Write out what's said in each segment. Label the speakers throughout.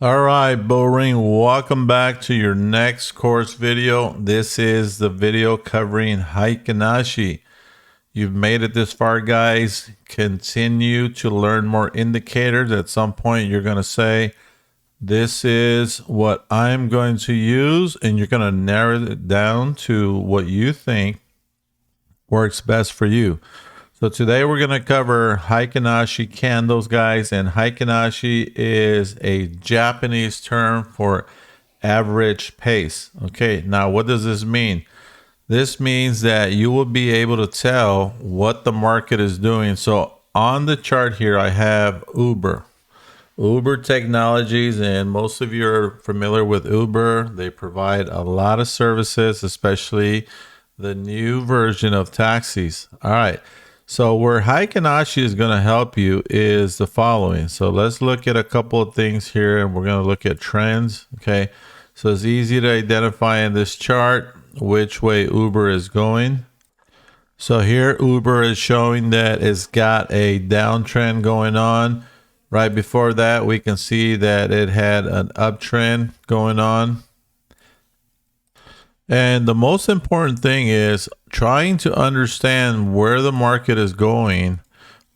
Speaker 1: All right, Bowring, welcome back to your next course video. This is the video covering Heikin Ashi. You've made it this far, guys. Continue to learn more indicators. At some point, you're going to say, this is what I'm going to use, and you're going to narrow it down to what you think works best for you. So today we're going to cover Heikin Ashi candles, guys, and Heikin Ashi is a Japanese term for average pace. Okay, now what does this mean? This means that you will be able to tell what the market is doing. So on the chart here, I have Uber Technologies, and most of you are familiar with Uber. They provide a lot of services, especially the new version of taxis. All right. So where Heikin Ashi is going to help you is the following. So let's look at a couple of things here, and we're going to look at trends. Okay. So it's easy to identify in this chart which way Uber is going. So here Uber is showing that it's got a downtrend going on. Right before that, we can see that it had an uptrend going on. And the most important thing is trying to understand where the market is going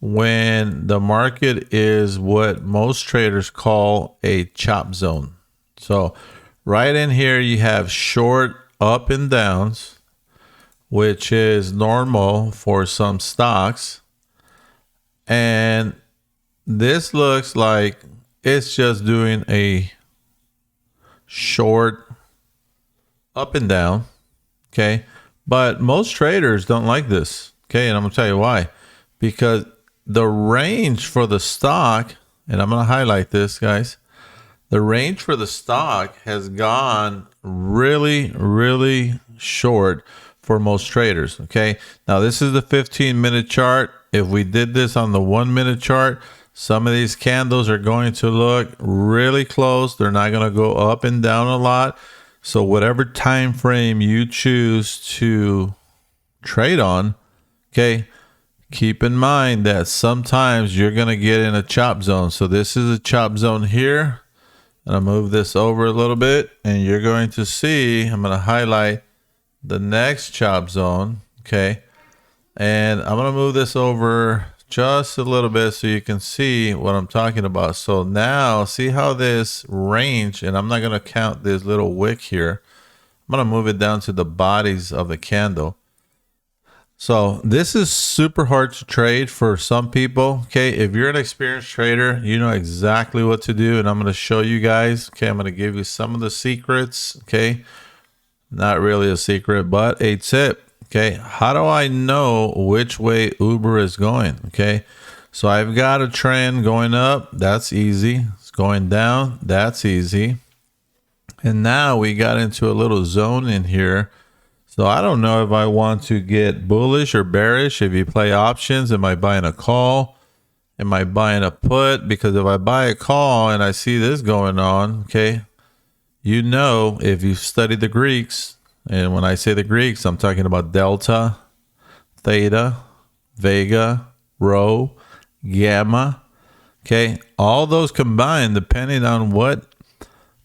Speaker 1: when the market is what most traders call a chop zone. So right in here, you have short up and downs, which is normal for some stocks. And this looks like it's just doing a short up and down. Okay. But most traders don't like this. Okay. And I'm going to tell you why. Because the range for the stock, and I'm going to highlight this, guys, the range for the stock has gone really, really short for most traders. Okay. Now, this is the 15-minute chart. If we did this on the 1-minute chart, some of these candles are going to look really close. They're not going to go up and down a lot. So whatever time frame you choose to trade on, okay, keep in mind that sometimes you're going to get in a chop zone. So this is a chop zone here. And I'll move this over a little bit, and you're going to see, I'm going to highlight the next chop zone, okay? And I'm going to move this over just a little bit so you can see what I'm talking about. So now see how this range, and I'm not going to count this little wick here. I'm going to move it down to the bodies of the candle. So this is super hard to trade for some people. Okay. If you're an experienced trader, you know exactly what to do. And I'm going to show you guys. Okay. I'm going to give you some of the secrets. Okay. Not really a secret, but a tip. Okay, how do I know which way Uber is going? Okay, so I've got a trend going up. That's easy. It's going down. That's easy. And now we got into a little zone in here. So I don't know if I want to get bullish or bearish. If you play options, am I buying a call? Am I buying a put? Because if I buy a call and I see this going on, okay, you know, if you've studied the Greeks, and when I say the Greeks, I'm talking about delta, theta, vega, rho, gamma. Okay, all those combined, depending on what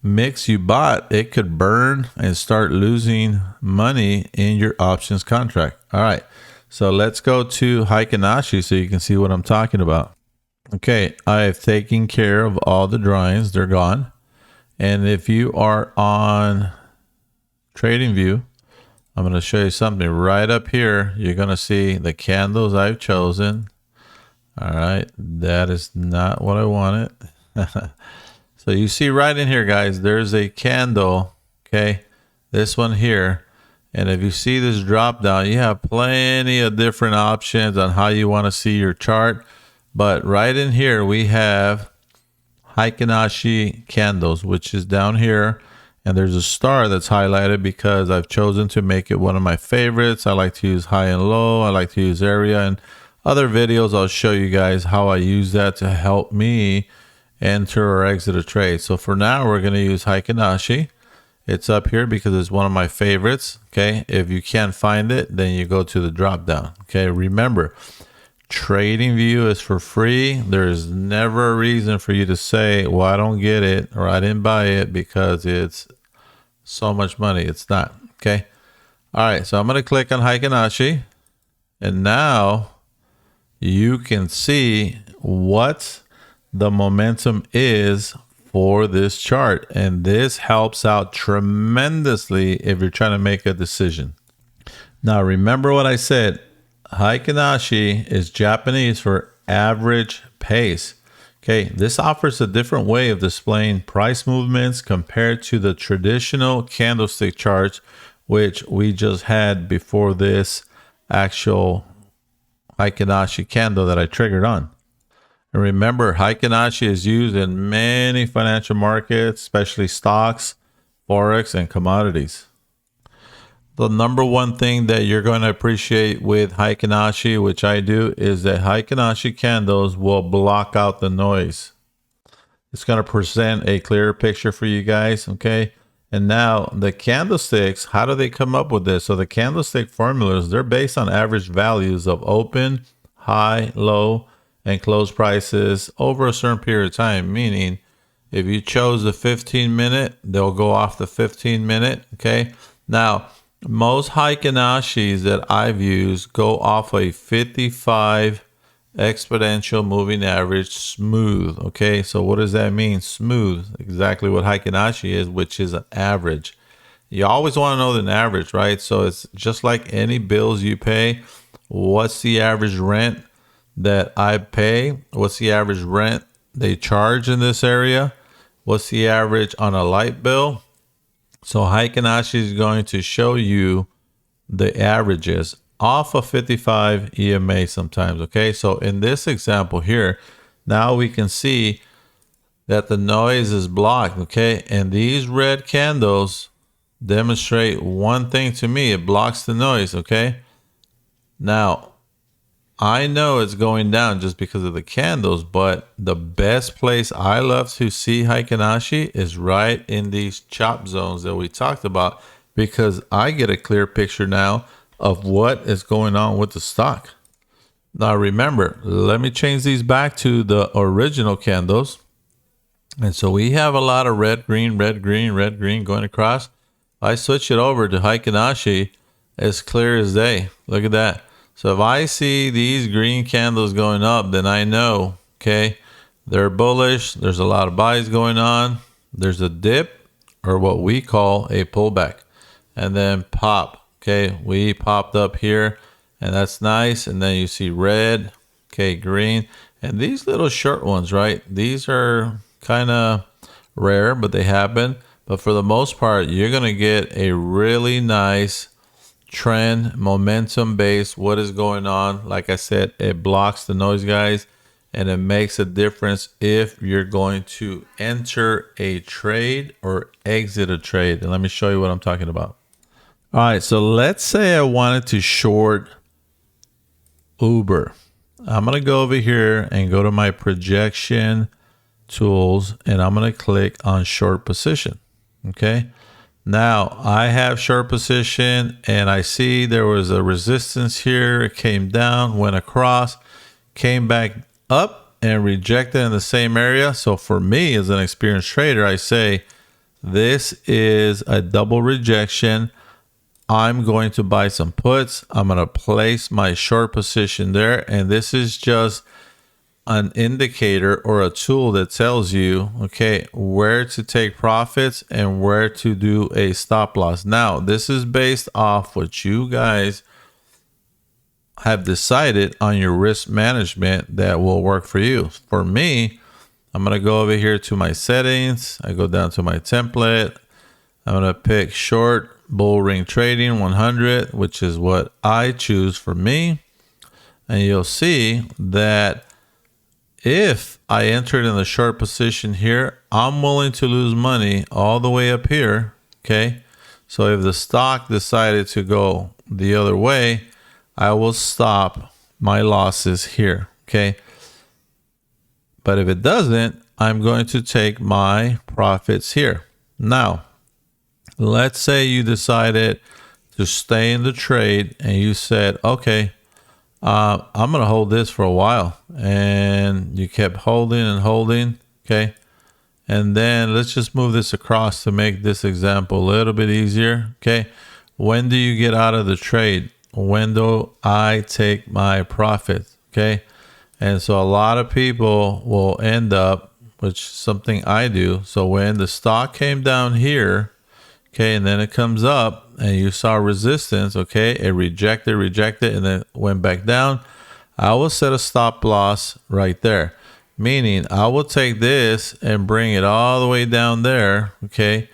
Speaker 1: mix you bought, it could burn and start losing money in your options contract. All right, so let's go to Heikin Ashi so you can see what I'm talking about. Okay, I have taken care of all the drawings. They're gone. And if you are on TradingView, I'm going to show you something right up here. You're going to see the candles I've chosen. All right, that is not what I wanted. So you see right in here, guys, there's a candle, okay, this one here. And if you see this drop down, you have plenty of different options on how you want to see your chart. But right in here, we have Heikin Ashi candles, which is down here. And there's a star that's highlighted because I've chosen to make it one of my favorites. I like to use high and low. I like to use area. And other videos, I'll show you guys how I use that to help me enter or exit a trade. So for now, we're going to use Heikin Ashi. It's up here because it's one of my favorites. Okay. If you can't find it, then you go to the drop down. Okay. Remember, Trading View is for free. There is never a reason for you to say, well, I don't get it or I didn't buy it because it's so much money. It's not. Okay. All right. So I'm going to click on Heikin Ashi. And now you can see what the momentum is for this chart. And this helps out tremendously if you're trying to make a decision. Now, remember what I said. Heikin Ashi is Japanese for average pace. Okay, this offers a different way of displaying price movements compared to the traditional candlestick charts, which we just had before this actual Heikin Ashi candle that I triggered on. And remember, Heikin Ashi is used in many financial markets, especially stocks, forex, and commodities. The number one thing that you're going to appreciate with Heikin Ashi, which I do, is that Heikin Ashi candles will block out the noise. It's going to present a clearer picture for you guys, okay? And now the candlesticks, how do they come up with this? So the candlestick formulas, they're based on average values of open, high, low, and close prices over a certain period of time. Meaning, if you chose the 15-minute, they'll go off the 15-minute, okay? Now, most Heikin Ashis that I've used go off a 55 exponential moving average smooth. Okay, so what does that mean? Smooth, exactly what Heikin Ashi is, which is an average. You always want to know the average, right? So it's just like any bills you pay. What's the average rent that I pay? What's the average rent they charge in this area? What's the average on a light bill? So Heikin Ashi is going to show you the averages off of 55 EMA sometimes. Okay, so in this example here, now we can see that the noise is blocked. Okay, and these red candles demonstrate one thing to me. It blocks the noise. Okay, now I know it's going down just because of the candles, but the best place I love to see Heikin Ashi is right in these chop zones that we talked about, because I get a clear picture now of what is going on with the stock. Now remember, let me change these back to the original candles. And so we have a lot of red, green, red, green, red, green going across. I switch it over to Heikin Ashi, as clear as day. Look at that. So if I see these green candles going up, then I know, okay, they're bullish. There's a lot of buys going on. There's a dip, or what we call a pullback, and then pop. Okay, we popped up here, and that's nice. And then you see red, okay, green, and these little short ones, right? These are kind of rare, but they happen. But for the most part, you're going to get a really nice trend, momentum based. What is going on? Like I said, it blocks the noise, guys, and it makes a difference if you're going to enter a trade or exit a trade. And let me show you what I'm talking about. All right, so let's say I wanted to short Uber. I'm going to go over here and go to my projection tools, and I'm going to click on short position. Okay. Now I have short position, and I see there was a resistance here. It came down, went across, came back up, and rejected in the same area. So for me, as an experienced trader, I say this is a double rejection. I'm going to buy some puts. I'm going to place my short position there. And this is just an indicator or a tool that tells you, okay, where to take profits and where to do a stop loss. Now, this is based off what you guys have decided on your risk management that will work for you. For me, I'm going to go over here to my settings. I go down to my template. I'm going to pick short bull ring trading 100, which is what I choose for me. And you'll see that if I entered in the short position here, I'm willing to lose money all the way up here. Okay. So if the stock decided to go the other way, I will stop my losses here. Okay. But if it doesn't, I'm going to take my profits here. Now, let's say you decided to stay in the trade and you said, okay, I'm going to hold this for a while. And you kept holding and holding. Okay. And then let's just move this across to make this example a little bit easier. Okay. When do you get out of the trade? When do I take my profit? Okay. And so a lot of people will end up, which is something I do. So when the stock came down here, okay, and then it comes up and you saw resistance, okay, it rejected, and then went back down. I will set a stop loss right there, meaning I will take this and bring it all the way down there, okay,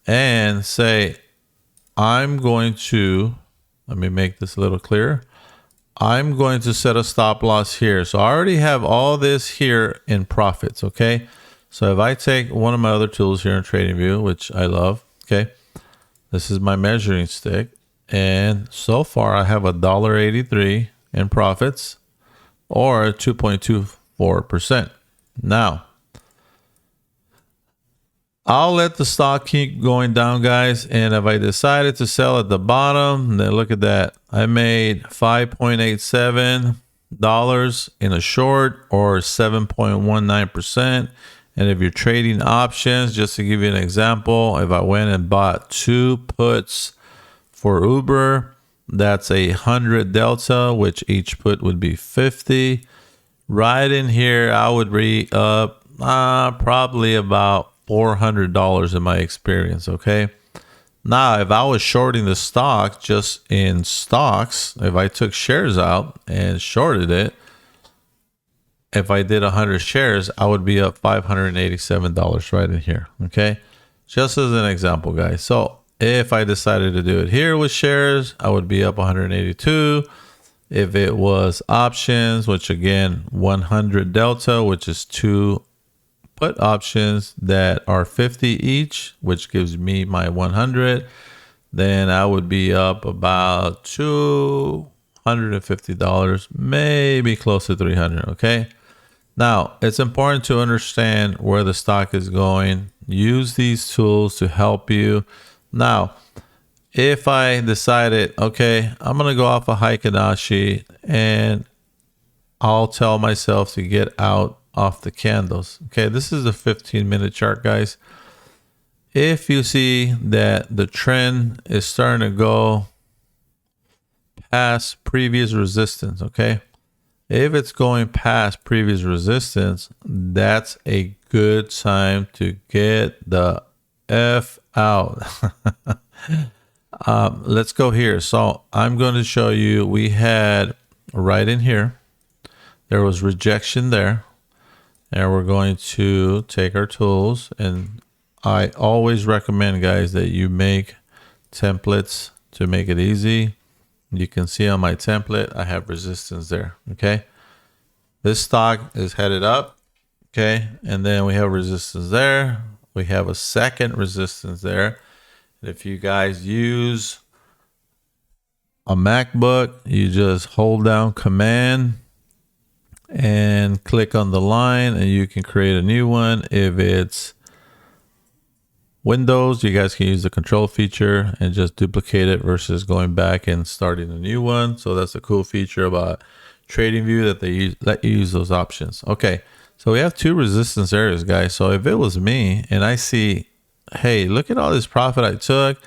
Speaker 1: and say, I'm going to, let me make this a little clearer. I'm going to set a stop loss here. So I already have all this here in profits, okay? So if I take one of my other tools here in TradingView, which I love, okay? This is my measuring stick. And so far I have $1.83 in profits or 2.24%. Now, I'll let the stock keep going down, guys. And if I decided to sell at the bottom, then look at that. I made $5.87 in a short or 7.19%. And if you're trading options, just to give you an example, if I went and bought 2 puts for Uber, that's 100 delta, which each put would be 50. Right in here, I would be up probably about $400 in my experience, okay? Now, if I was shorting the stock just in stocks, if I took shares out and shorted it, if I did 100 shares, I would be up $587 right in here, okay? Just as an example, guys. So if I decided to do it here with shares, I would be up 182. If it was options, which again, 100 delta, which is 2 put options that are 50 each, which gives me my 100, then I would be up about $250, maybe close to 300, okay? Now, it's important to understand where the stock is going. Use these tools to help you. Now, if I decided, okay, I'm going to go off a Heikin Ashi and I'll tell myself to get out off the candles. Okay, this is a 15-minute chart, guys. If you see that the trend is starting to go past previous resistance, okay, if it's going past previous resistance, that's a good time to get the F out. Let's go here. So I'm going to show you, we had right in here, there was rejection there. And we're going to take our tools, and I always recommend, guys, that you make templates to make it easy. You can see on my template, I have resistance there, okay? This stock is headed up, okay? And then we have resistance there. We have a second resistance there. If you guys use a MacBook, you just hold down Command and click on the line and you can create a new one. If it's Windows, you guys can use the control feature and just duplicate it versus going back and starting a new one. So that's a cool feature about TradingView, that they let you use those options. Okay, so we have 2 resistance areas, guys. So if it was me and I see, hey, look at all this profit I took,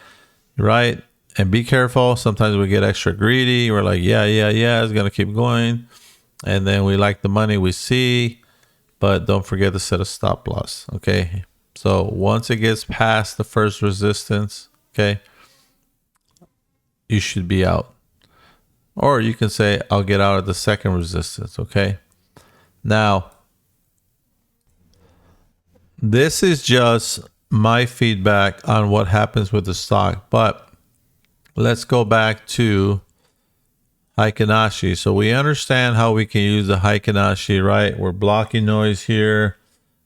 Speaker 1: right? And be careful. Sometimes we get extra greedy. We're like, yeah, it's going to keep going. And then we like the money we see, but don't forget to set a stop loss, okay? So once it gets past the first resistance, okay, you should be out. Or you can say, I'll get out of the second resistance, okay? Now, this is just my feedback on what happens with the stock, but let's go back to Heikin Ashi. So we understand how we can use the Heikin Ashi, right? We're blocking noise here.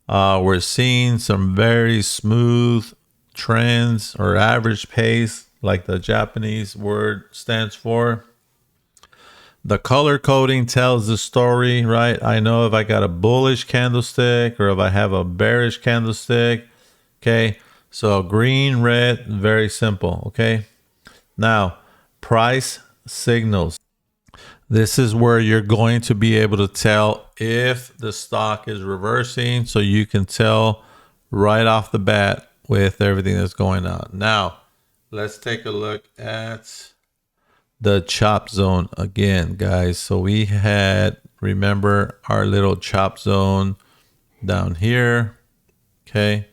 Speaker 1: We're seeing some very smooth trends or average pace, like the Japanese word stands for. The color coding tells the story, right? I know if I got a bullish candlestick or if I have a bearish candlestick, okay? So green, red, very simple, okay? Now, price signals. This is where you're going to be able to tell if the stock is reversing, so you can tell right off the bat with everything that's going on. Now, let's take a look at the chop zone again, guys. So we had, remember, our little chop zone down here. Okay.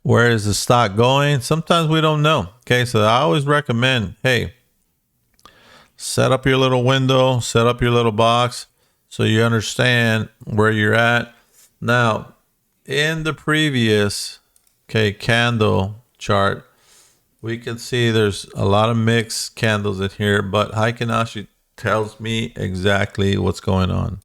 Speaker 1: Where is the stock going? Sometimes we don't know. Okay. So I always recommend, hey, set up your little window, set up your little box so you understand where you're at. Now, in the previous, candle chart, we can see there's a lot of mixed candles in here, but Heikin Ashi tells me exactly what's going on.